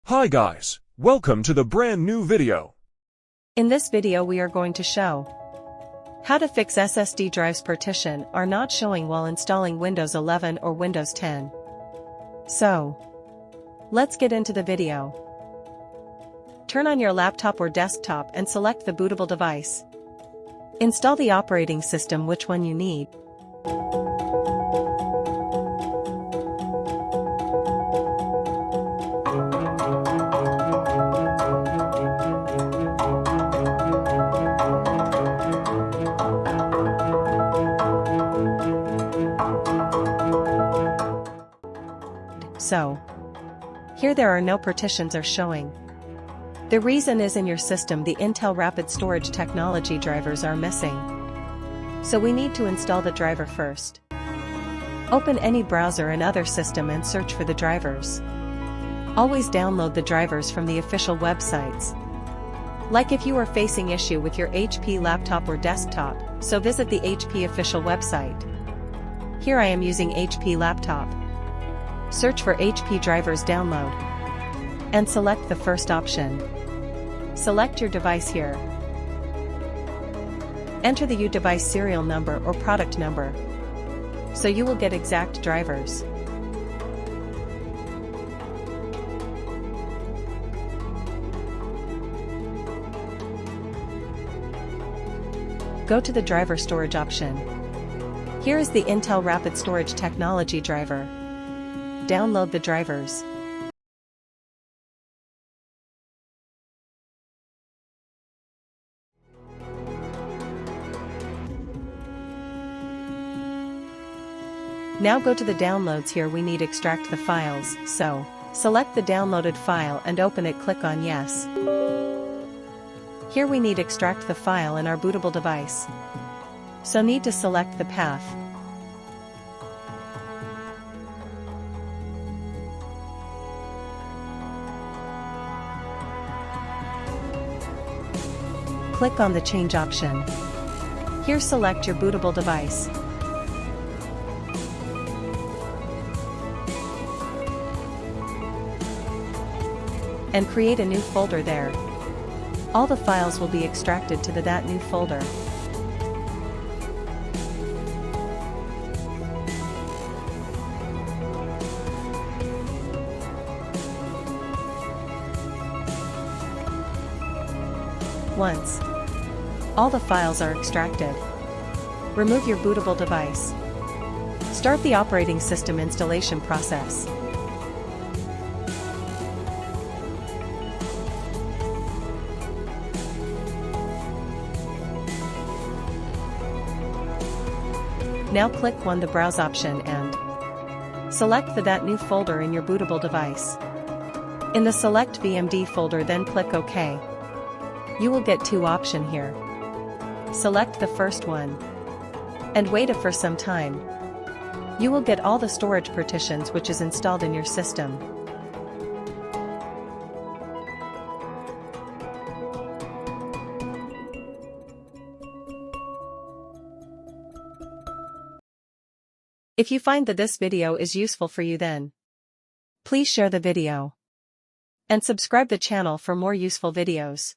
Hi guys, welcome to the brand new video. In this video we are going to show how to fix SSD drives partition are not showing while installing Windows 11 or Windows 10. So, let's get into the video. Turn on your laptop or desktop and select the bootable device. Install the operating system, which one you need. So, here there are no partitions are showing. The reason is in your system the Intel Rapid Storage Technology drivers are missing. So we need to install the driver first. Open any browser and other system and search for the drivers. Always download the drivers from the official websites. Like if you are facing issue with your HP laptop or desktop, so visit the HP official website. Here I am using HP laptop. Search for HP drivers download. And select the first option. Select your device here. Enter the U device serial number or product number. So you will get exact drivers. Go to the driver storage option. Here is the Intel Rapid Storage Technology driver. Download the drivers. Now go to the downloads. Here we need extract the files, so select the downloaded file and open it. Click on yes. Here we need extract the file in our bootable device. So need to select the path. Click on the change option. Here select your bootable device. And create a new folder there. All the files will be extracted to that new folder. Once all the files are extracted, remove your bootable device. Start the operating system installation process. Now click on the Browse option and select that new folder in your bootable device. In the Select VMD folder, then click OK. You will get two options here. Select the first one and wait for some time. You will get all the storage partitions which is installed in your system. If you find that this video is useful for you, then please share the video and subscribe the channel for more useful videos.